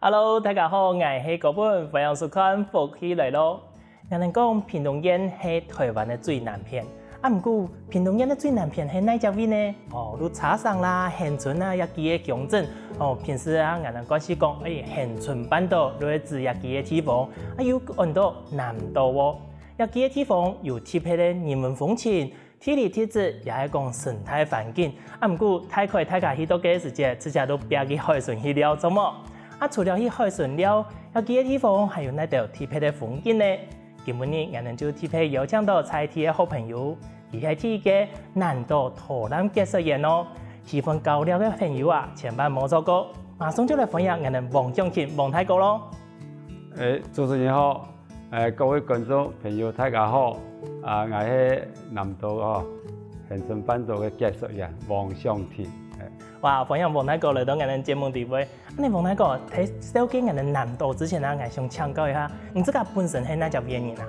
Hello， 大家好，我是高本，欢迎收看《福气来咯》。有人讲屏东县是台湾的最南片，不过屏东县的最南片是哪一位呢？如茶山啦、恒春啊，也几个乡镇。平时有人关系讲，恒春半岛类似也几个地方，有很多南岛哦。也几个地方有特别的人文风情。地理特质也係講生態環境，不過大家去到嘅時節，直接都別去海巡去了，做麼？除了去海巡了，有幾個地方還有那條特別的風景呢？今日我哋就特別邀請到在地嘅好朋友，而係啲嘅南島土南解說員哦。喜歡高料嘅朋友千萬莫錯過，馬上就來歡迎我哋王將勤王大哥咯。主持人好，各位觀眾朋友大家好。我是南島恒春半島嘅解說員王將勤。哇，歡迎王大哥來到我哋節目地位。王大哥喺了解我哋南島之前我想請教一下，你自己本身係哪隻邊人啊？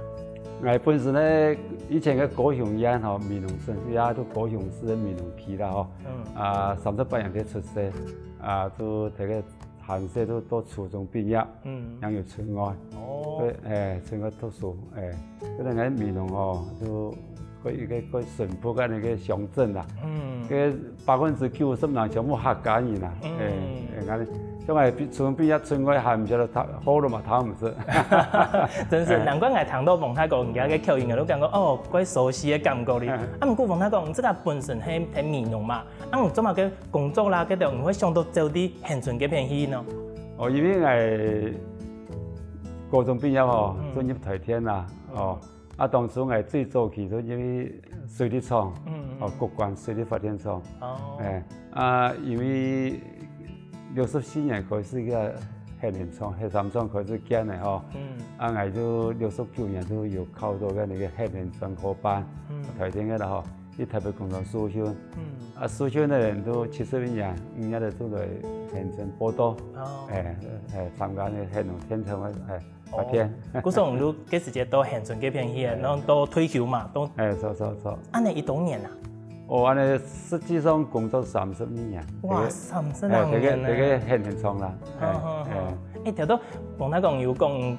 我本身咧以前嘅高雄縣美濃縣，也都高雄市嘅美濃區啦38年嘅出世，都睇個韓式都初中畢業，然後村外，村外讀書，嗰陣喺美濃都個淳樸嘅那個鄉鎮啦，個90%人全部客家人啦，因為初中畢業村外還唔曉得好了嘛，他唔識。真是，難怪我聽到王大哥而家嘅口音，我都感覺怪熟悉嘅感覺哩。不過王大哥，你自己本身係美濃嘛，做乜嘅工作啦，嗰度唔會想到走啲恆春嗰邊去呢？因為我高中畢業進入台電啦，當初我最早期都因為水利廠，國關水利發電廠，因為64年開始個核電廠、核三廠開始建嘅我就69年都有考到個那個核電專科班，台電嘅啦啲特別工作蘇訓，蘇訓嘅人都70年，而家都來恆春報到，參加呢核能天廠嘅發電。嗰時候都幾時節到恆春嗰邊去，然後都退休嘛，都。錯。你一多年啊？我實際上工作32年。哇，32年啊！這個核電廠啦。聽到王大哥有講，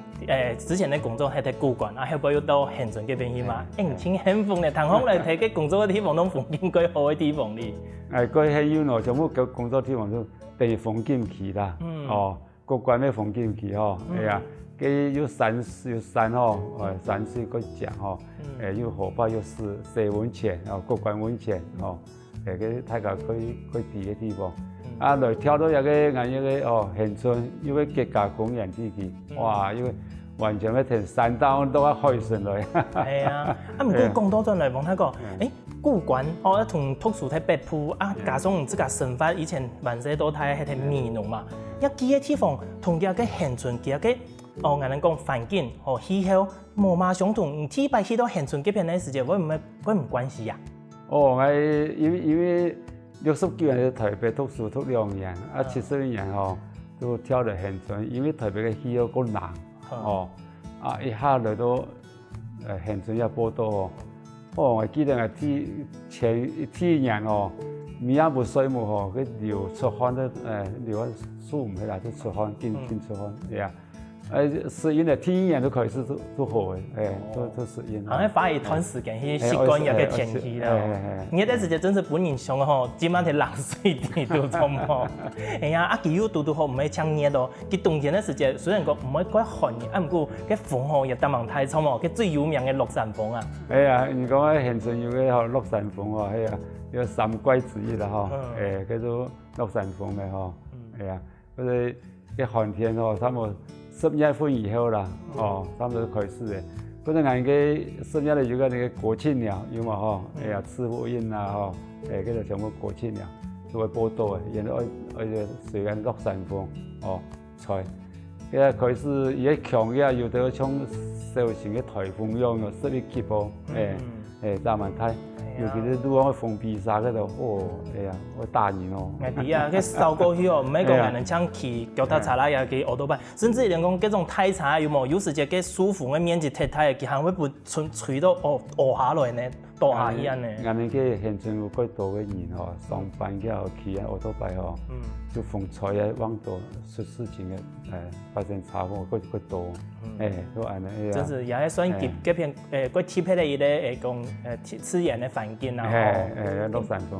之前嘅工作係喺古關，後尾又到恆春嗰邊去嘛？你挺幸福嘅，同行嚟睇嘅工作嘅地方都風景最好嘅地方哩。佢係有咯，全部嘅工作地方都地風景區啦。古關嘅風景區佢有山山山水個講有河泊有水溫泉古關溫泉佢大家可以去嘅地方。來跳到一個恆春有個國家公園地區，哇！因為完全係山道都海巡來。係啊，唔過講多咗嚟王大哥，古關同讀書喺北埔加上自家生活以前萬世都睇係美濃嘛，一幾個地方同佢嘅恆春佢嘅。我哋講環境和氣候冇嘛相同，唔知擺去到恆春嗰邊嘅時節，會唔關係啊？我因為69年喺台北讀書讀2年，70年都跳到恆春，因為台北嘅氣候夠冷，一下來到恆春一報到我記得我前1年米也冇水冇佢流出汗都流數唔起來都出汗，緊出汗，適應了第1年都開始都好嘅，都適應。花一段時間去習慣一個天氣啦。而家時節真是本人上今晚係冷水啲都錯冇。佢有度好唔係搶熱咯。佢冬天嘅時節雖然講唔係quite寒嘅，不過佢風又得望太錯冇。佢最有名嘅樂山風啊。你講恆春有個樂山風有3季之一啦叫做樂山風嘅嗰啲嘅寒天差唔多10月份以後啦，差唔多開始嘅。嗰陣我嘅10月有個那個國慶鳥，有嘛赤火鷹啊，嗰個全部國慶鳥都會報道嘅，然後隨緊樂山風吹。佢開始而家強嘅有到像小型嘅颱風一樣11級炸滿太。尤其是如果封閉曬嗰度，我大年佢收過去唔係講人能搶騎腳踏車啦，又騎奧多巴，甚至連講嗰種太茶有冇？有時隻嘅舒服嘅面積太大，佢還會被吹到下來呢，大下去安尼。俺哋嘅現場有幾多嘅人吼，上班嘅後騎啊奧托拜吼，就風吹啊往到出事情嘅發生車禍幾多，都安尼。就是也係算幾片幾貼喺你咧講自然嘅環境啊。落山風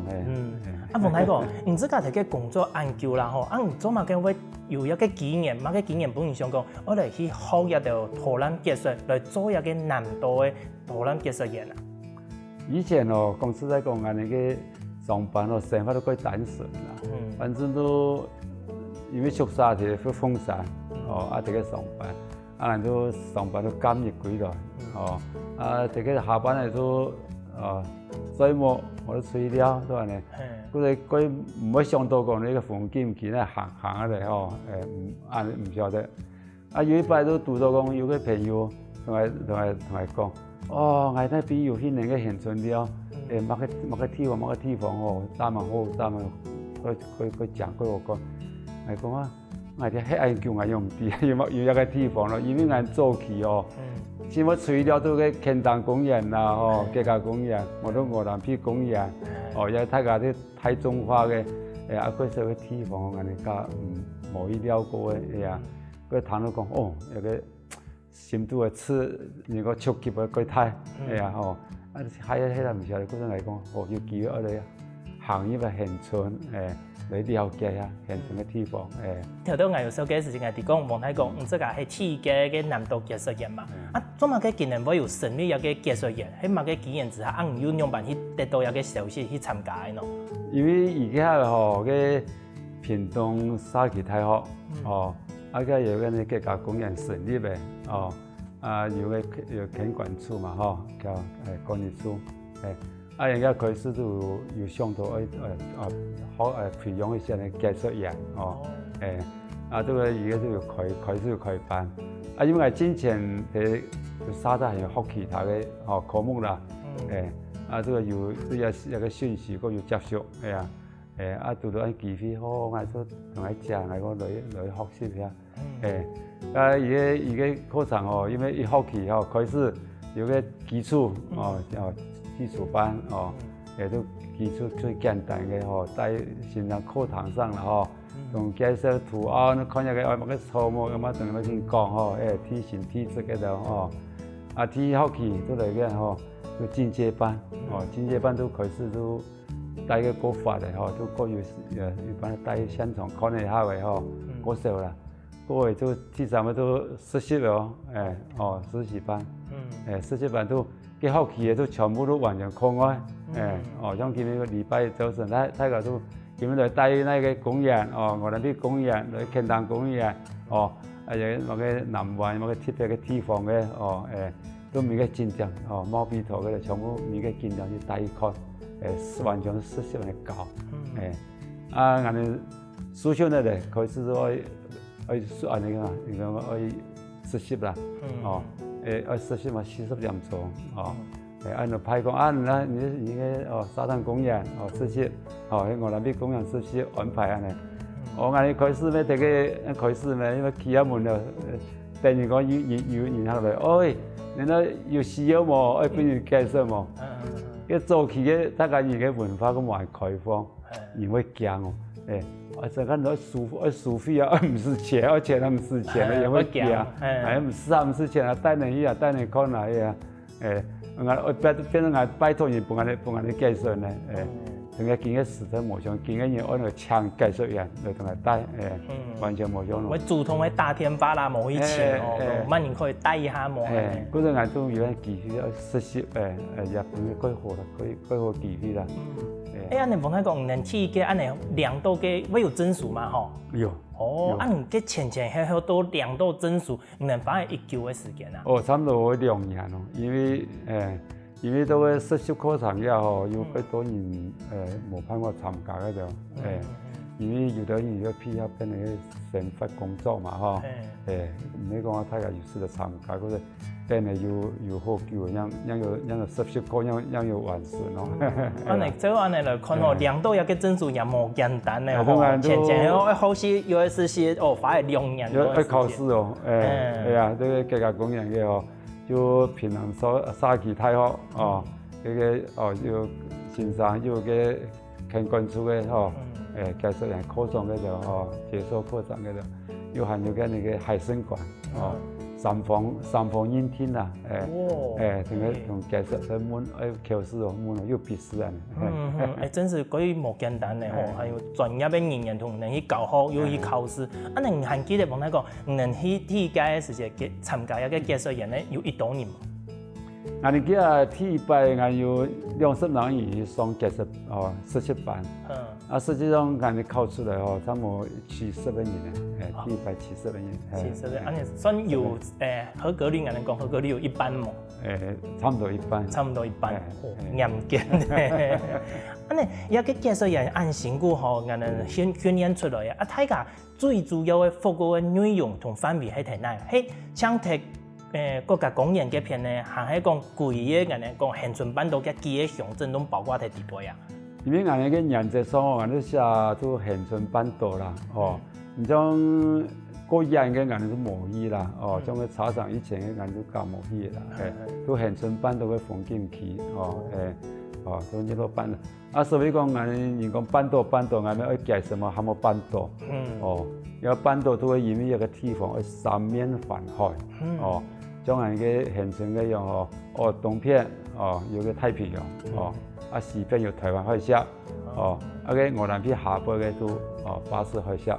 啊，馮太哥，唔知家己嘅工作研究啦吼，啊，唔做嘛嘅會有一個經驗，嘛嘅經驗本上講，我哋去學一條土壤技術來做一個南島嘅土壤技術員啊。以前哦，公司在講，俺哋嘅上班哦，生活都幾單純啦。反正都因為宿舍係去鳳山，啊，哋嘅上班，啊，都上班都監業幾耐，啊，哋嘅下班嚟都所以我都睡了，都安尼。佢唔會想到講呢個風景見咧行下嚟嗬，唔曉得。啊，有一擺都讀到講有個朋友同我講。哦，我那邊有些人嘅現存了，某個地方哦，打嘛好，打嘛，佢講我講，我講啊，我哋喺研究我用唔啲，有一個地方咯，因為我早期哦，先我除了都嘅天堂公園啦，哦，國家公園，我都鵝南皮公園，哦，有睇下啲太中華嘅，啊嗰啲地方我哋家冇意料過嘅，佢談到講哦，有個。深度嘅吃那個超級嘅櫃台，啊還有迄個唔曉得，嗰陣嚟講，有機會我哋行業嘅現存，嚟了解下現存嘅地方，聽到我有小嘅事情係講，黃太講，唔知個係第一個南島技術員嘛，做乜嘅技能會有成立一個技術員，喺乜嘅經驗之下，唔有樣辦去得到一個消息去參加嘅喏？因為而家吼嘅屏東沙期大學，而家有個國家公園成立嘅。有垦管處嘛，叫管理處，人家開始都有想到培養一些技術員，這個而家都要開班，因為之前就沙得係學其他嘅科目啦，這個有一個訊息，個要接觸，讀到機會好，我都同佢講，我來學習下，而家課程哦，因為一學期哦開始有個基礎基礎班也都基礎最簡單嘅在現在課堂上啦同介紹圖案，看下個乜個錯誤，咁啊同佢先講提醒提出嘅度第一學期都嚟嘅個進階班進階班都開始都帶個國法嚟都各有一般帶現場看一下嘅嗰時候啦。各位都至少都實習咯，實習班，實習班都幾學期嘅都全部都完全課外，像今日個禮拜早晨睇個都今日嚟帶那個公園，我哋啲公園嚟天堂公園，有某個南灣某個特別嘅地方嘅，都每個進展，毛筆頭嘅全部每個進展去帶一看，完全實習嚟教，我哋暑假咧開始都說按呢個我實習啦，實習嘛40點鐘，按照派工你個沙灘公園實習，喺我那邊公園實習安排安尼，我哋開始咩？大家開始咩？因為企業門了，突然講有然後嚟，你那有需要冇？俾你介紹冇？個早期嘅大家而家文化咁還開放，而會驚這個攞收費唔是錢，而且唔是錢，也會驚，唔是錢帶你去帶你看我變成我拜託人幫我哋介紹呢，同佢見個實質冇相，見個人按個請介紹人嚟同佢帶，完全冇相咯。我主動去打電話啦，冇以前乜人可以帶一下冇。嗰陣我都有啲機會實習，日本幾好機會啦。安尼問下講，能去嘅安尼兩度嘅會有證書嘛？吼。有。你嘅前後都兩度證書，能花1個月嘅時間啊？差唔多2年咯，因為到個實習課程也有幾多人冇辦法參加嗰度，因為有啲人要配合跟你生活工作嘛，唔係講我睇下有時就參加嗰啲。但係要好久，因實習課要完成咯。安尼來看兩度一個證書也冇簡單咧，前後好似有一實習花2年。要考試呢個國家公園嘅就平衡沙期大學要欣赏要个看关注的技术人科长嗰度解说科长嗰度，又还有个那个海参馆三房音厅啦，同技术在门考试门又笔试啊，真是嗰啲无简单的吼，还有专业的人员同能去教学又去考试，你还记得讲那个能去第一届的时节参加一个技术人咧有1多人嘛？我哋今日第一班我有20人去上技术实习班，实际上我哋考出来差唔多70个人第一班70个人，70个，算有合格率，我哋讲合格率有1班嘛？差唔多1班，差唔多1班，严谨咧。一个技术人按成果我哋训练出来大家最主要的服务的内容同范围係睇哪？係像睇國家公園嘅片咧，還係講貴嘅人咧講恆春半島嘅幾個鄉鎮都包括喺地背啊。因為我哋嘅原則上，我哋寫都恆春半島啦，唔將個人嘅我哋都模擬啦，將個茶廠以前嘅我哋都搞模擬啦，都恆春半島嘅風景區，都呢個半島。所以講我哋人講半島，我哋要介什麼？係冇半島，因為半島都會因為一個地方係三面環海，將人嘅恆春嘅樣東邊有個太平洋，西邊有台灣海峽，個我南邊下邊嘅都巴士海峽，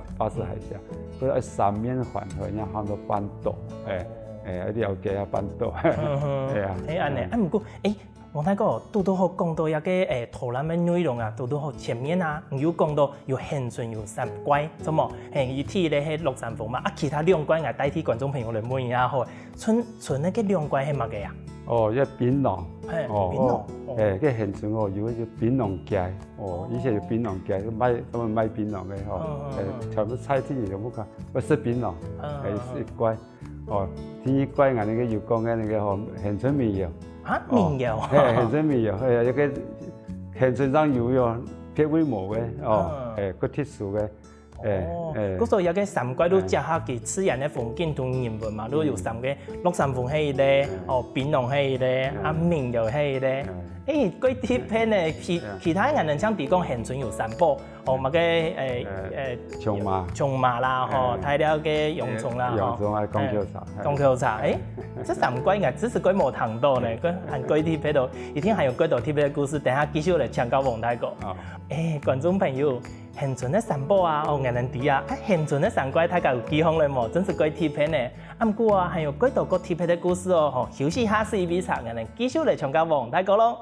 佢係三面環海，然後到半島，了解下半島，係啊。安尼，唔過王太哥，都好講到一個圖覽嘅內容啊，都好前面啊，有講到有恆春有3怪，怎麼？伊提咧係6山峰嘛，其他2怪我代替觀眾朋友嚟問一下好。春那個2怪係乜嘅啊？一檳榔，檳榔，個恆春有個叫檳榔街，以前有檳榔街，賣檳榔嘅全部菜啲嘢都冇講，我食檳榔，係1怪，第2怪我哋嘅要講嘅那個恆春民謠。民謠，恆春民謠，一個恆春上有樣別規模嘅，個特殊嘅，嗰時候有個3怪都結合佢自然嘅風景同人文嘛，都有3個6山峰係咧，檳榔係咧，民謠係咧，嗰啲片咧，其他人能像比講恆春有3寶，乜嘅瓊麻啦，太了嘅洋蔥啦，鋼橋茶，這3怪我只是鬼冇談到咧，佢還鬼貼喺度，一定還有鬼道貼嘅故事，等下繼續嚟請教王大哥。觀眾朋友，恆春嘅3寶啊，我能知啊，恆春嘅3怪大家有記號咧冇？真是鬼貼片咧，唔過還有鬼道個貼嘅故事哦，休息下試一場，我能繼續嚟請教王大哥咯。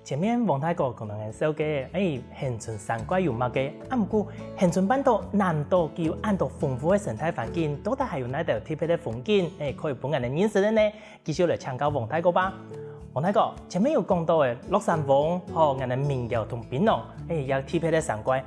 前面王太哥可能係說嘅，恆春3怪有乜嘅？唔過恆春半島南島佢有按到豐富嘅生態環境，到底係有哪條特別嘅風景？可以幫人哋認識嘅呢？繼續嚟請教王太哥吧。王太哥，前面有講到嘅6山峰，人哋民謠同檳榔，有特別嘅3怪。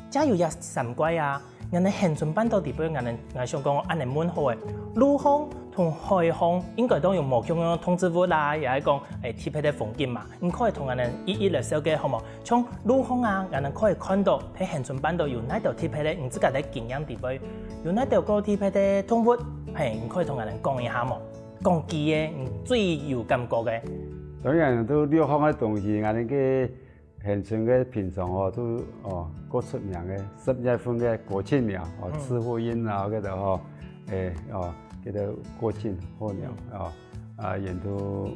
假如有3怪啊，人哋恆春半島地區，我想講按嚟滿好嘅陸風同海風應該都有無窮嘅通知物啦，又係講特別嘅風景嘛，唔可以同人哋一一嚟紹介好冇？從陸風啊，人哋可以看到喺恆春半島有哪條特別嘅，唔知家喺景仰地區有哪條個特別嘅動物，唔可以同人哋講一下冇？講記嘅，最有感覺嘅。當然都陸風嘅東西，我哋嘅恆春嘅平常都好出名嘅，10月份嘅國慶鳥，赤虎鷹啊嗰度叫做國慶候鳥沿途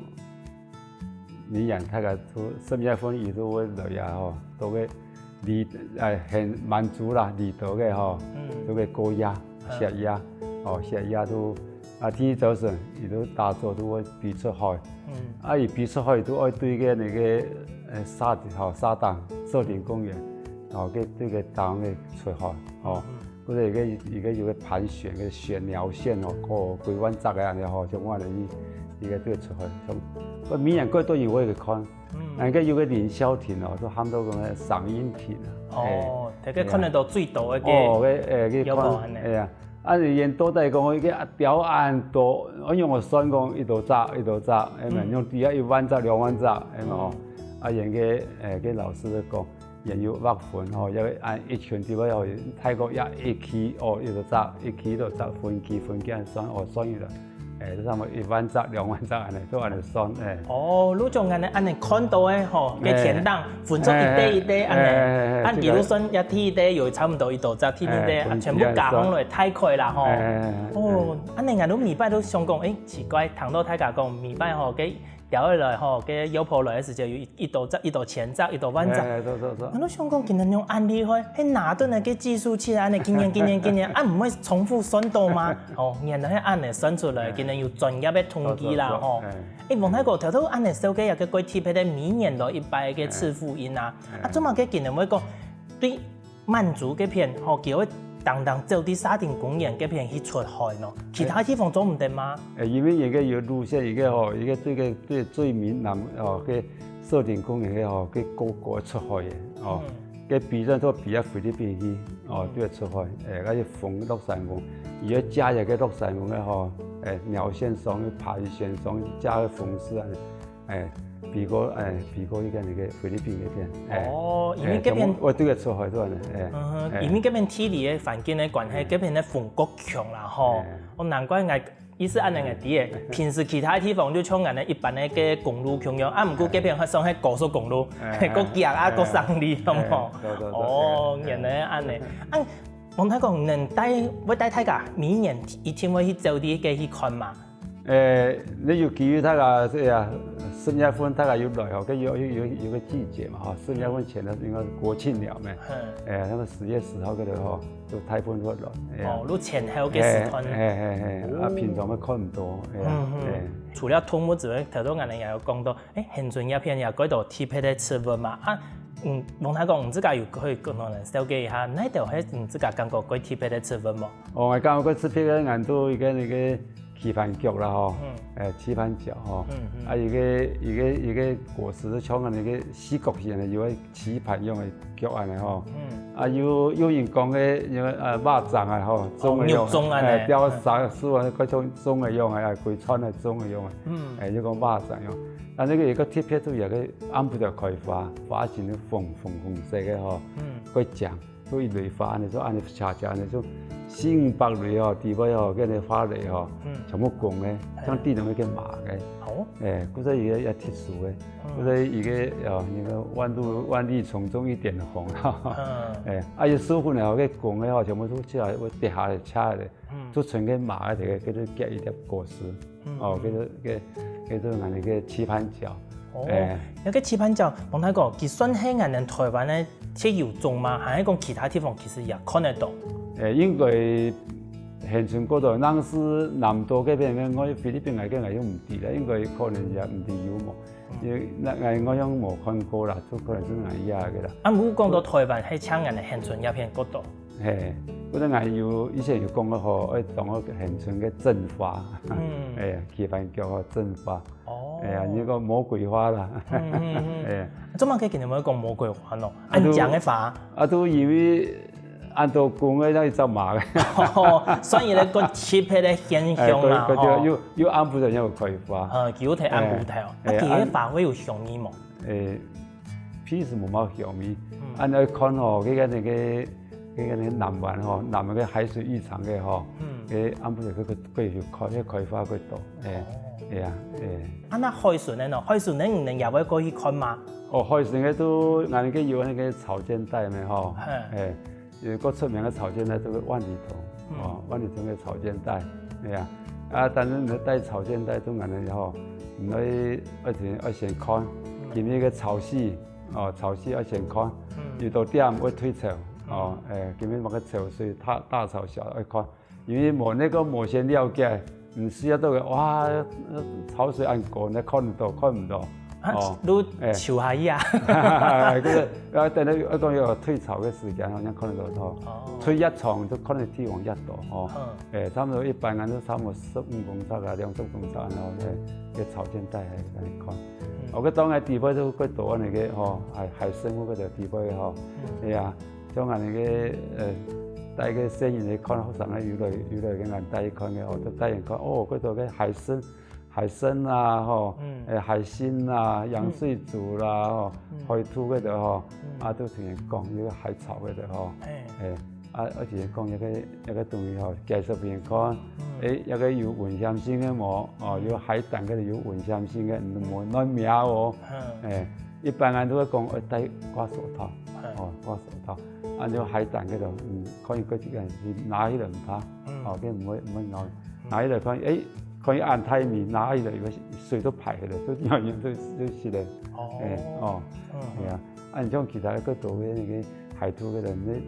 你人睇下都10月份遇到會來啊都會很滿足啦，離島嘅都會高壓、石壓石壓都天早上亦都大早都會飛出海，而飛出海都愛對嘅那個沙灘少年公園，嘅對個檔嘅出海嗰啲而家有個盤旋嘅旋鳥線幾萬隻嘅，然後就我哋依個都出海，個名人嗰都要我去看，那个有个凌霄亭哦，都喊到个赏樱亭啊。哦，大家看得到最大的个。哦，个有无安尼？哎呀，啊，因多在讲，伊个条案多，我用我算讲一道闸，哎嘛，用底下1万闸、2万闸，哎嘛吼，啊，因个老师咧讲。也有划分吼，也按一圈地方吼，泰国也一期哦，一道闸，一期就闸分期按算哦，算伊啦，都差不多1万闸、2万闸安尼，都安尼算哦，你种安尼看到的吼，个田档分作一块安尼，按比如说一梯一块有差不多一道闸，梯一块，全部加放落太快啦吼。哦，安尼俺都明白都想讲，奇怪，唐到太家讲明白吼，个调下来吼，个腰婆来的时就有一道闸、一道前闸、一道弯闸。俺都想讲，今日用安利开，迄哪顿的个计数器安尼，今年，啊唔会重复算到吗？哦，然后迄安尼算出来，今日有专业的统计啦吼。王太哥，条头安尼手机也个贴迄个明年的100个次复音啊，做嘛个今日要讲对满族嗰片吼叫佢当走伫沙丁公园嗰片去出海咯，其他地方做唔得吗？因为有路线，一个对最闽南哦，个沙丁公园个吼，个个出海的哦，个比赛都比啊菲律宾去哦，对出海，嗰啲凤落山凤，而家加入个落山凤个吼，鸟线松、爬线松加个凤丝啊，比过一个那个菲律宾嗰边，哦，因为嗰边我对个出海多呢，因为嗰边地理嘅环境嘅关系，嗰边嘅风国强啦吼，我难怪我意思按那个啲嘅，平时其他地方就像按一般嘅公路强样，啊唔过嗰边发生喺高速公路，个行啊个上里咁吼，哦，原来按呢，王太公能要带大家明年一天会去走啲嘅去看嘛？你要基于大家10月份大家有来吼，有个季节嘛哈，10月份前的应该国庆了咩？那么10月10号嗰度吼，就台风会来。哦，你前后嘅时段。啊，平常咪看唔到。除了土木之外，头先我哋也有讲到，现存一片也嗰度特别的吃物嘛啊。王太公，唔知家有可以跟我哋了解一下，哪条係唔知家感覺佢特別的吃物冇？哦，我感覺特別嘅硬到一個那個棋盤腳啦吼，棋盤腳吼，啊一個果實像那個四角形嘅，有個棋盤用嘅腳安尼吼，啊有人講嘅有肉粽啊吼，粽嘅用，雕沙書啊嗰種粽嘅用啊，貴川嘅粽嘅用啊，有個肉粽用。但呢個一個特別都有個安不着開花，花是呢紅色嘅吼，佢醬都一類花呢，就按你查呢就400-500類吼，地位吼，跟你花類吼，全部講嘅，像地上一個麻嘅，嗰個一個特殊嘅，嗰個一個萬里叢中一點紅哈，啊有師傅呢，嗰個講嘅吼，全部都出來會跌下嚟叉嚟，都成個麻嘅，叫做夾一粒果實，哦，叫做我哋嘅棋盤腳。有個棋盤腳，王太公，佢算係我哋台灣嘅特有種嗎？還係講其他地方其實也看得到？應該現存嗰度，但是南島嗰邊嘅，我菲律賓嗰個我用唔知啦，應該可能也唔知有冇，我用冇看過啦，都可能都係呀嘅啦。啊，如果講到台灣係搶人嘅現存一片嗰度。嗰啲係要以前要講嘅嗬，誒當個現存嘅真花，棋盤腳個真花，呢個魔鬼花啦，做乜嘅今日冇講魔鬼花咯？按講嘅花，都以為按到講嘅都係走馬嘅，所以咧個特別嘅現象啊，要按不上一個葵花，叫睇按不睇哦，其實花會有香味冇？屁是冇乜香味，按你看哦，佢嘅那個。嗰個南灣嗬，南灣嘅海水浴場嘅嗬，佢啱本嚟佢開花嗰度，那海巡咧，海巡咧唔能也會過去看嘛？哦，海巡嘅都硬嘅有那個潮間帶咩嗬，有個出名嘅潮間帶都係萬里塘，萬里塘嘅潮間帶，但是你帶潮間帶都硬嘅嗬，唔可以要先看，見呢個潮汐，潮汐要先看，遇到點會退潮。見面某個潮水大潮小愛看，因為冇先了解，唔需要到嘅，哇，潮水按過你看唔到。都潮下依啊！等你一個有退潮嘅時間，好像看得到，退一床都可能天往1度，差唔多一般人都差唔多15公尺啊，20公尺，然後嘅潮間帶係嚟看。個當然地位都個多安尼個吼，海生物個就地位吼，係啊，將安尼個帶個細人嚟看學生嘅越來嘅人帶看嘅，我都帶人看哦，嗰度嘅海參啊，吼，海星啊，羊水煮啦，吼，海兔嗰度吼，都同人講呢個海草嗰度吼，而且講一個東西吼，介紹俾人看，一個有蚊香性嘅膜，有海膽嗰度有蚊香性嘅，唔好亂瞄哦，一般人都會講戴掛手套，掛手套，按照海膽嗰度，可以嗰啲人拿起來唔怕，佢唔會咬，拿起來看，可以按太密，拿起來如果水都排起來，都樣樣都是咧，係啊，按像其他嗰度嘅那個海兔嗰度，你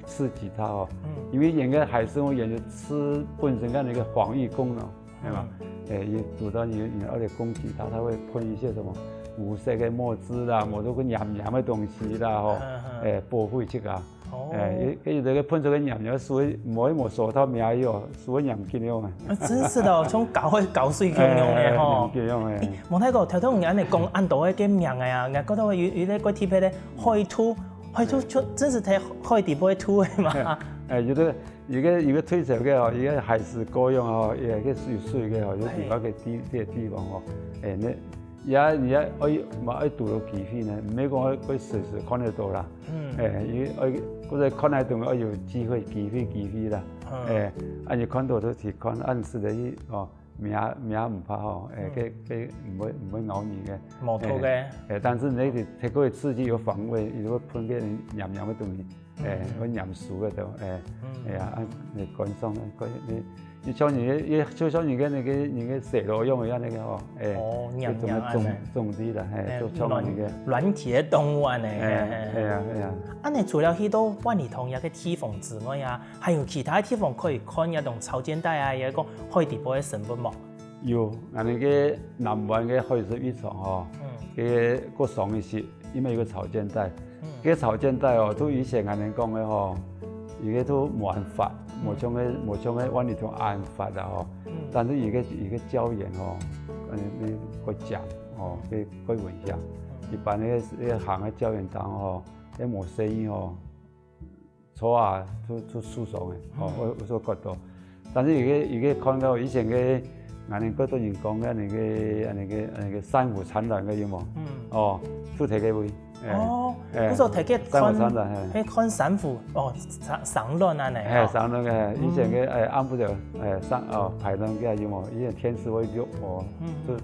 刺激它哦，因為人嘅海生物研究吃本身嘅那個防禦功能，係嘛，也主到你而且攻擊它，它會噴一些什麼無色嘅墨汁啦，抹到個黏嘅東西啦，吼，保護這個。有這個噴出個黏，水摸手套瞄喲，水黏緊用啊！真是的，從搞水咁用嘅吼。冇睇過，頭先人哋講按到嘅嘅名嘅啊，我覺得有啲個貼咧海兔真是睇海底部嘅兔嘅嘛。有個推手嘅吼，有個海事高用吼，有個水嘅吼，有地方嘅地方吼，你愛讀到皮膚呢，唔係講佢隨時看得到啦。嗰個看得到我有機會機會啦。你看到都是看按時的去命唔怕吼，佢唔會咬你嘅。冇錯嘅。但是你哋睇嗰個刺激有防衛，如果噴嘅黏嘅東西，會黏樹嗰度，你乾爽你像就像你那個蛇螺用一樣那個吼，種地啦，做創那個軟體嘅動物啊，係啊。你除了去到萬里塘一個地方之外啊，還有其他地方可以看一種潮間帶啊，有一個海底部嘅生物冇？有，那個南灣嘅海水浴場吼，個上一時因為有個潮間帶，個潮間帶哦，都以前人講嘅吼，而家都冇辦法。冇像個萬里塘安法啦吼，但是一個礁岩吼，你個槳吼，佢會危險。一般呢個行嘅礁岩檔吼，啲冇生意吼，坐啊都舒爽嘅，我所覺得。但是而家看到以前嘅人哋嗰度人講嘅那個珊瑚產卵嘅有冇？都睇嘅會。嗰時候睇嘅看珊瑚產卵啊嚟。產卵嘅，以前嘅安布條排卵嘅有冇？以前天使會喐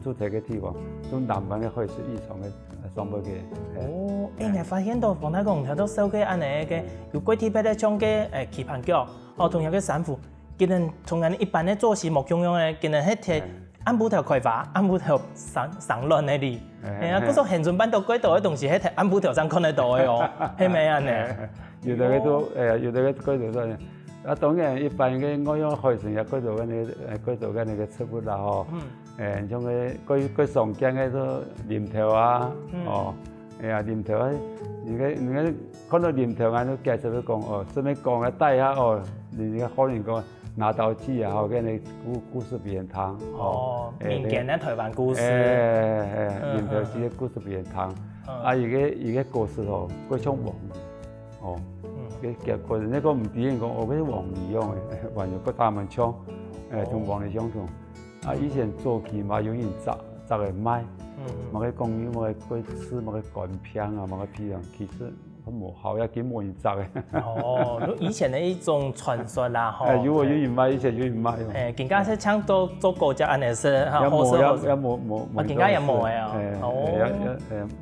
都睇嘅地方，都南灣嘅海水浴場嘅上邊嘅。你發現到黃太公睇到手機安尼嘅，有幾貼咧將嘅棋盤腳，同有嘅珊瑚，佢哋同人一般嘅做事冇咁樣嘅，佢哋喺睇。安布條開發，安布條上卵嗰啲，嗰種現存版到幾度嘅東西喺安布條上看得到嘅哦，係咪啊？有啲嘅都有啲嘅嗰度都，當然一般嘅我用海船入嗰度嘅那個植物啦吼，像佢常見嘅都黏條啊，黏條啊，而家看到黏條，我都介紹佢講順便講下帶下你嘅可能講。拿刀記啊，跟你故事別人聽民間嘅台灣故事，黏條記嘅故事別人聽，而家故事吼，佢唱黃，佢個呢個唔啲人講，嗰啲黃魚樣嘅，還有個大文槍，同黃魚相同。以前做旗嘛，有人摘嚟賣，某個公園，某個吃，某個乾片啊，某個皮啊，其實。冇好也幾冇人摘嘅。以前的一種傳說啦，有人賣，以前有人賣。更加是唱到做國家安尼是，也冇，更加也冇嘅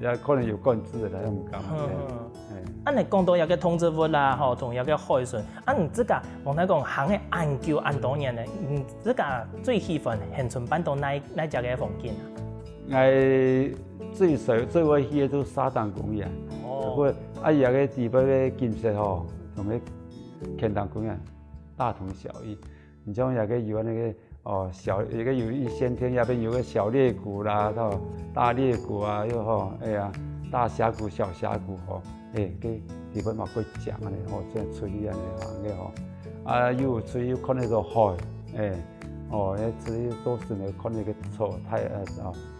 也可能有管制嘅啦，唔敢。你講到有個通知物啦，同有個海船，你自家黃太公行嘅研究多年咧，你自家最喜歡現存版到哪隻嘅風景啊？我最愛去嘅都沙灘公園。而家嘅地方嘅建設吼，同嘅天堂公園大同小異。你像有個有那個有個有一先天，那邊有個小裂谷啦，大裂谷啊，又大峽谷、小峽谷吼，個地方嘛可以講啊，即係出去安尼行嘅吼，又出去看那個海，这里都是看那个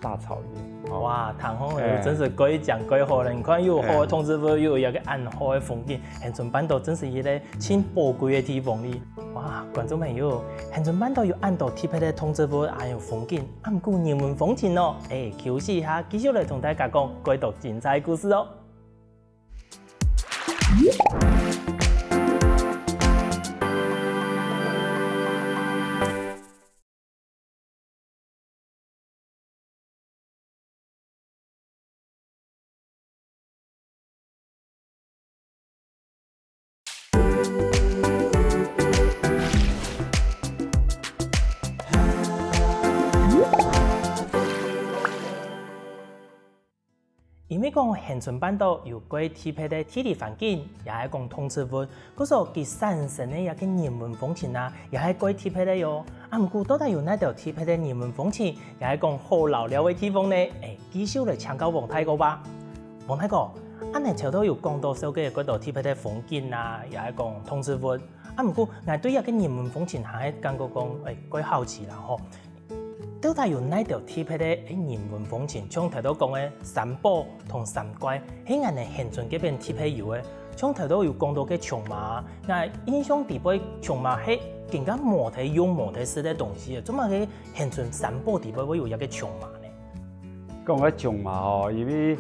大草原。哇，唐风真是可以讲可以好了。你看又好的通知符，又有一个暗好的风景，恒春半岛真是一个很宝贵的地方哩。哇，观众朋友，恒春半岛有按到特别的通知符，还有风景，唔过人文风情哦。休息一下，继续来同大家讲更多精彩故事哦。因为讲恒春半岛有过特别的地理环境，也系讲通知符，嗰所佢产生的一个人文风情啊，也系过特别的哟。唔过到底有哪条特别的人文风情，也系讲好老了的地方呢？继续来请教王大哥吧。王大哥，俺哋朝头有讲到少嘅嗰度特别的风景啊，也系讲通知符。唔过我对一个人文风情还系感觉讲，quite好奇啦吼。到底有哪条特别的人文风情？像头头讲的三宝同三怪，喺俺哋恒春嗰边特别有嘅。像头头有讲到嘅琼麻，我印象地杯琼麻係更加模體用模體式嘅東西，做乜嘅恒春三寶地杯會有一個瓊麻呢？講起瓊麻因為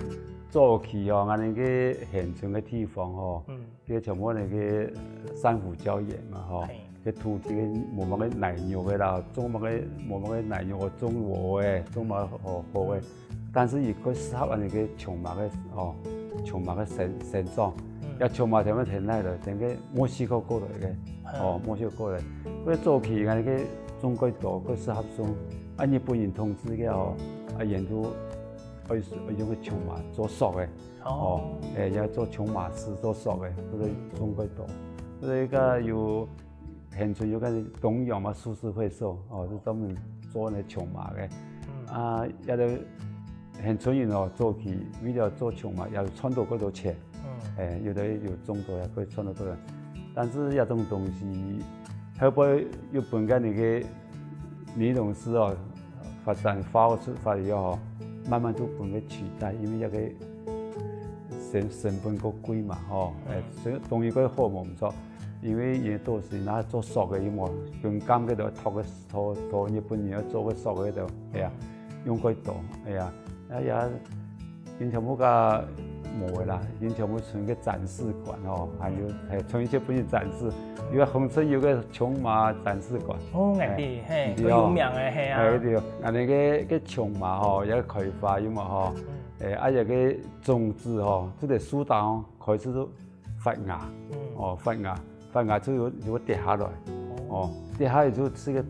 早期俺哋嘅恒春嘅地方佢全部那個珊瑚礁岩嘛cái土地冇乜嘅泥肉嘅啦，種乜嘅冇乜嘅泥肉，種禾嘅，種乜好嘅。但是如果適合我哋嘅瓊麻嘅瓊麻嘅生長，有瓊麻點樣填嚟咧？點嘅墨西哥過來嘅，墨西哥過來。嗰啲早期我哋嘅種幾多，佢適合種。日本人統治嘅研究用個瓊麻做塑嘅，又做瓊麻絲做塑嘅，嗰啲種幾多。嗰啲而有。恒春有個東洋嘛株式會所，就專門做那瓊麻嘅。有啲恒春人早期為了做瓊麻，要賺到嗰度錢。有啲有種到也可以賺到多。但是一種東西，後來日本嘅那個尼龍絲發展發以後，慢慢都本嘅取代，因為一個成本個貴嘛，所以東西個好冇唔錯。因為嘢都是拿做塑嘅，因為用金嗰度托日本人做個塑嗰度，用幾多，現在冇個冇啦，現在冇存個展示館還有存一些本展示，有個恒春有個瓊麻展示館。啲有名嘅係啊。係啲，我哋個瓊麻有個開發有嘛有個種子即係樹檔開始都發芽，發芽就有跌下來，跌下來就這個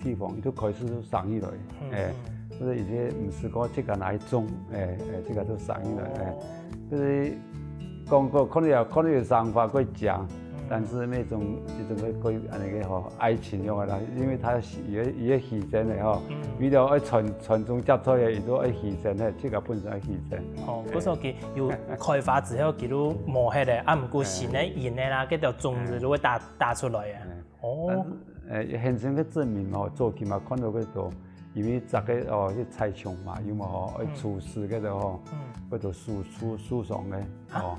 地方就開始都生起來，或者而且唔是講這個來種，這個都生起來，就是講過可能有想法可以講，但是那種那個愛情用的啦，因為它也犧牲的為了要傳宗接代的，伊都要犧牲的，這個本身要犧牲。嗰時候佢要開發之後，佢都磨起嚟，唔過新的葉的啦，嗰條種子就會打出來啊。恒春嘅證明早期嘛看到嗰度，因為這個去採瓊麻有嘛去廚師嗰度嗰度樹上嘅。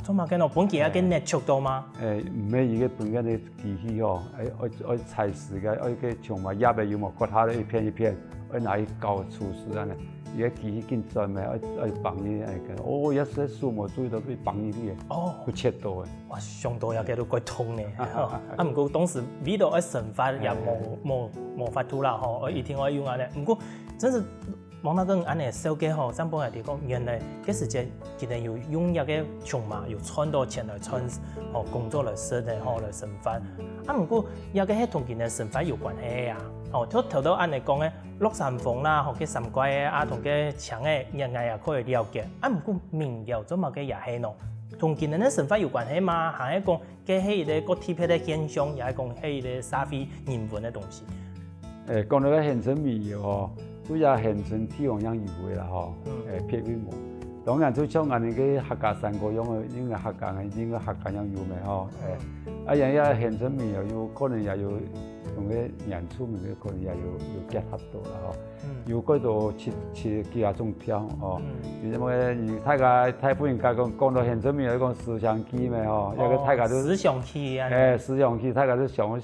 做乜嘅？本期有個熱速度嗎？唔係而家本緊嘅機器愛採時嘅，愛個瓊麻葉嘅有嘛，割下嚟一片一片，愛拿去教廚師啊呢。而家機器緊專嘅，愛綁呢個，有時樹冇注意到佢綁呢啲嘢，佢切到嘅。哇，上到有幾多鬼痛呢？唔過當時呢度愛神法也冇法度啦，一定愛用啊咧。唔過真是王大哥，安尼手機上半日嚟講，原來嗰時間佢哋要用一個瓊麻，要賺到錢來賺工作來生嘅來生發。唔過有個係同佢哋生發有關係啊。頭頭按嚟講咧，落山風啦，或者三怪嘅同嘅牆嘅，人家也可以了解。唔過民謠做乜嘅也係咯，同佢哋嘅生發有關係嘛？係講嘅係一個特別嘅現象，也係講係一個社會人文嘅東西。講到個恒春民謠主要恒春地方養魚嘅啦，撇尾毛。当然就像俺那个客家山歌样的，应该客家的，应该客家样有咩吼？人家现出面又有可能也有同个演出面嘅可能也有结合到啦吼。有嗰度切幾下種跳哦，而且乜大家太不應該講到現出面有講思想機咩吼，有個大家都思想機啊，思想機大家都想到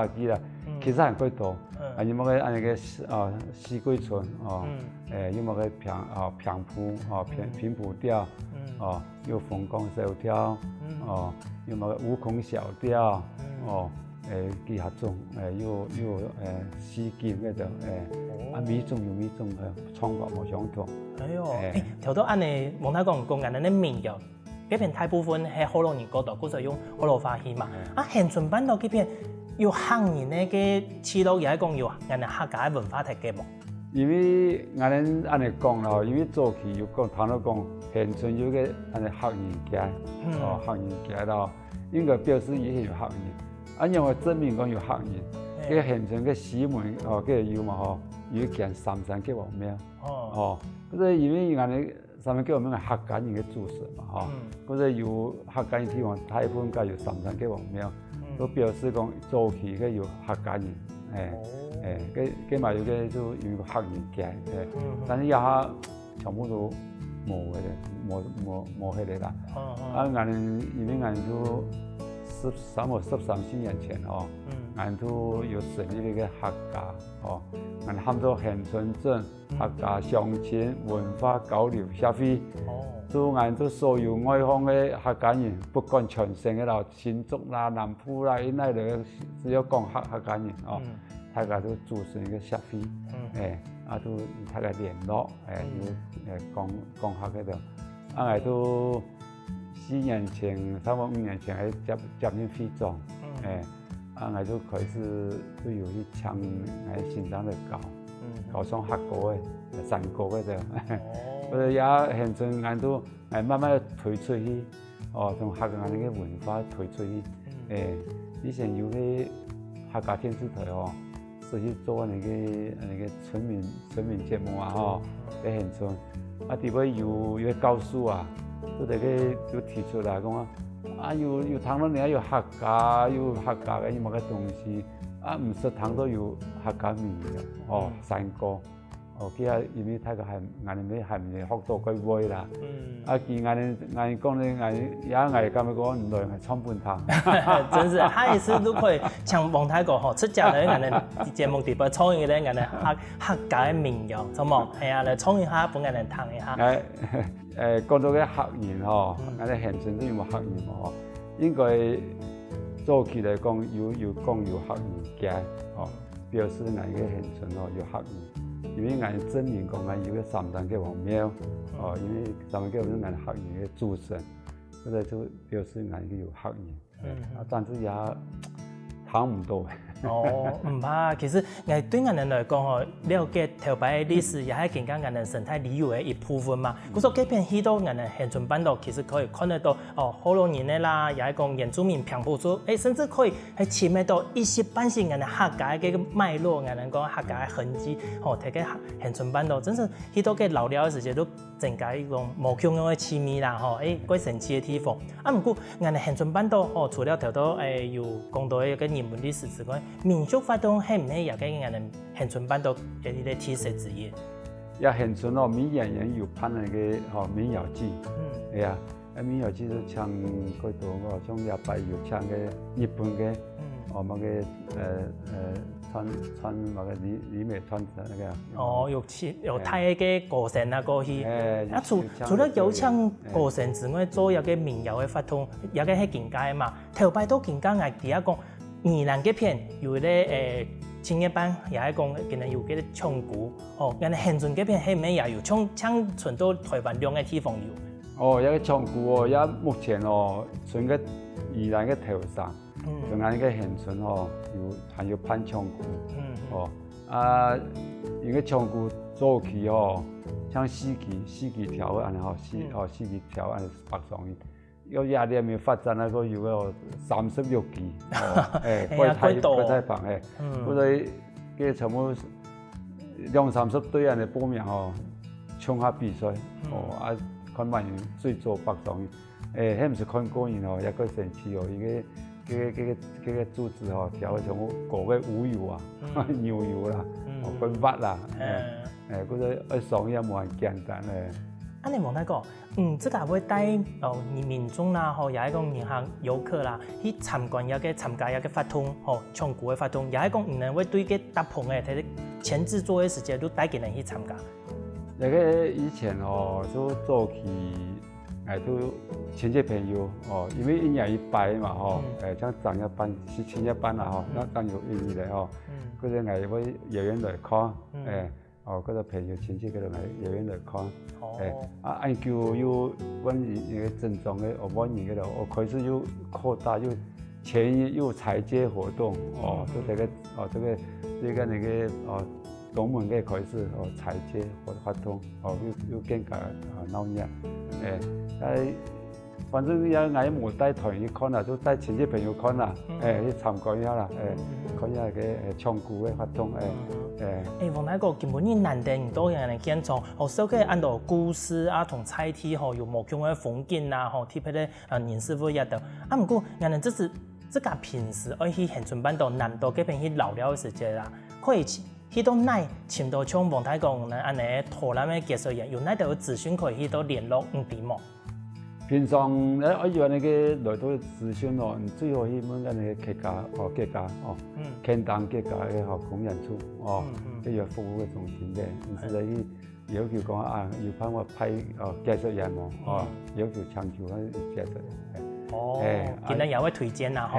機啦，其實係幾多，而且乜個按個四季春哦，有乜個平鋪平鋪調哦，有鳳崗小調哦，有乜個悟空小調哦。幾下種有四件嗰度米種有米種創法冇相同。哎呦，頭到按你王太講人哋啲民謠，嗰邊大部分係河洛人嗰度，嗰時用河洛話戲嘛。恆春半島嗰邊有客人咧嘅記錄，又係講有人哋客家文化體嘅冇。因為我哋按你講啦，因為早期有講談到講恆春有個按你客人街，客人街啦，應該表示以前有客人。因為證明講有客人，嗰現場嘅市門嗰有嘛嗬，有件33幾王廟，嗰個因為人哋33幾王廟係客家人嘅主神嘛嗬，嗰個有客家人地方，大部分家有33幾王廟，都表示講早期嘅有客家人，嗰埋有嘅都有客人嘅，但係而家全部都冇嘅啫，冇起嚟啦，因為人都。13、14年前哦，俺都有成立一個客家哦，俺喊做恆春鎮客家鄉親文化交流協會，就俺都所有外鄉嘅客家人，不管全省嘅啦，新竹啦、南埔啦，因那度只要講客家人哦，大家都組成一個協會，都大家聯絡，要講客嘅度，俺都。4年前，差不多5年前喺接入會長，我都開始都有去唱喺現場嚟搞上客歌嘅山歌嗰度，我哋也恆春我都慢慢推出去，從客家嘅文化推出去，以前有啲客家電視台是去做那個村民節目啊，喺恆春，啲位有教書啊。都大家都提出來講有談到你有客家嘅乜嘅東西，唔識談到有客家味嘅，山歌，佢啊因為大家係我哋咩係唔係學到佢會啦，見我哋講咧，也咁樣講唔對，係唱半堂，真是，下一次都可以像王太講出家咧，我哋節目地方唱一個咧，我哋客家嘅民謠，好冇？係啊，嚟唱一下，幫我哋彈一下。講到嘅客人我哋恆春都有冇客人應該早期嚟講有客人嘅，表示我哋嘅恆春有客人，因為我哋證明講我哋有個33幾王廟，因為33幾王廟係客人嘅主神，嗰個就表示我哋有客人，但是也談唔到。唔怕，其實對我哋來講了解頭擺歷史也係更加我哋生態旅遊嘅一部分嘛。嗰所幾片去到我哋恆春半島，其實可以看得到河洛人啦，也係講原住民平埔族，甚至可以係尋得到一些半些我哋客家嘅脈絡，我哋講客家嘅痕跡，睇個恆春半島，真是去到嘅老了嘅時節都增加一種無窮嘅趣味啦，幾神奇嘅地方。不過我哋恆春半島除了頭到有講到一個人文歷史之外，民俗活動係唔係也跟我哋恆春半島嘅一個特色之一？也恆春民演員有拍那個民謠劇，係啊，民謠劇都唱嗰度像日本有唱嘅日本嘅，乜嘅穿乜嘅李美川那個。有泰嘅歌聲啊過去，除了有唱歌聲之外，做一個民謠嘅活動，一個係境界嘛。頭擺到境界我哋講。宜蘭嗰片有咧青葉班，也係講今日有嗰啲唱鼓，人哋恆春嗰片係唔係也有唱傳到台灣兩個地方有？有個唱鼓也目前存個宜蘭嘅頭上，仲有個恆春還有潘唱鼓，有個唱鼓早期像四季條安尼四季條安尼北上去。有廿年未發展嗰個有個36期，貴太棒嗰啲嘅全部2、30隊人嚟報名冲下比赛，看万人最做北上，迄毋是看个人哦，也个神奇哦，伊个柱子哦，调像狗个牛油啊，牛油啦，跟肉啦，嗰个上也蛮简单诶。安尼问他讲，这个会带民众啦，也係講銀行遊客啦，去參加一個活動，唱歌嘅活動，也係講能會對個搭棚嘅睇前置作業時間都帶佢哋去參加。那個以前都做起，都親戚朋友因為一年一擺嘛像長一班、青一班啊那當有意義咧嗰啲係會遊園來看嗰個朋友親戚嗰度係遊園來看。按叫要阮那个正宗的阮那个开始又扩大又前又采接活动就这个那个东门嘅开始采接活动又更加闹热反正也嗌冇帶團去看啦，都帶親戚朋友看啦，去參觀一下啦，看一下嘅唱歌嘅活動黃太哥，根本你難得唔多人嚟見場，所以按照故事啊同菜體有無窮嘅風景啊，特別咧人師傅也得。不過人哋這個平時愛去恆春半島南島嗰邊去留了嘅時間啦，可以去到哪尋到像黃太哥呢安尼拖攬嘅技術人，有哪度資訊可以去到聯絡唔點麼？平常我以為那個來到資訊你最好去問那個客家天堂客家嘅公演處一個服務嘅中心嘅，唔是嚟要求講要幫我派介紹人要求長久嘅介紹人。見到有位推薦啊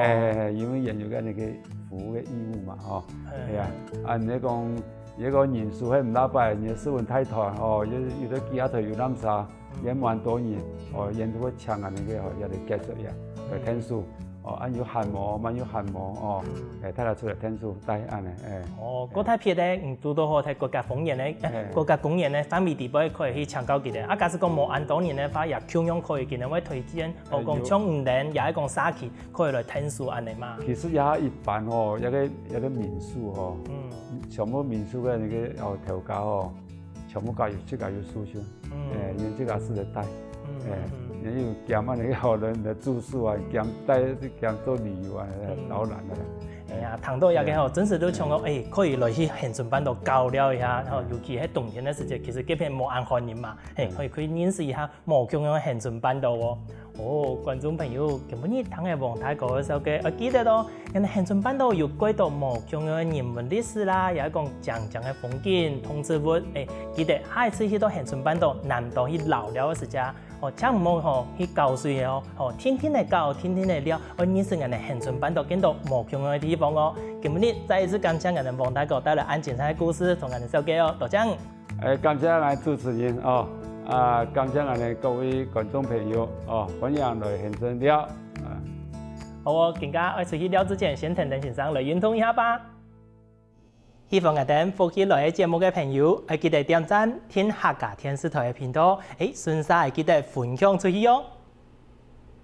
因為人有個那個服務嘅義務嘛你講一個人數係唔拉擺，你斯文泰團有得幾下頭有諗啥？也蠻多人人都會搶那個有啲介紹人嚟聽書有韓模，蠻有韓模睇下出嚟聽書帶安尼嗰睇片咧，做到好睇國家風言咧，國家公園咧，反面地方可以去參考佢哋。假使講冇按當年咧，反而共樣可以見到會推薦，講唱五年，也係講沙期可以來聽書安尼嘛。其實也一般有個民宿全部民宿嘅那個條價全部加入自家有書箱，因為自家是來帶，也有兼啊那個好人的住宿啊，兼帶兼做旅遊啊，導覽的。談到也個真實都唱講，可以來去恆春半島交流一下，尤其喺冬天嘅時節，其實嗰邊冇安寒人嘛，可以認識一下無窮嘅恆春半島觀眾朋友，根本你聽嘅黃太哥嘅首歌，我記得咯，人哋恆春半島有幾多無窮嘅人文歷史啦，也講講嘅風景、通知物，記得下一次去到恆春半島南島去留了嘅時間，請唔好去教水嘅天天嚟教，天天嚟聊，認識人哋恆春半島見到無窮嘅地方根本你再一次感謝人哋黃太哥帶來安精彩嘅故事同人哋首歌多謝。感謝我哋主持人感謝我哋各位觀眾朋友歡迎來恆春聊。好更加愛出去聊之前，先同鄧先生來認同一下吧。希望我哋福起來嘅節目嘅朋友，記得點讚聽客家電視台嘅頻道，順勢記得分享出去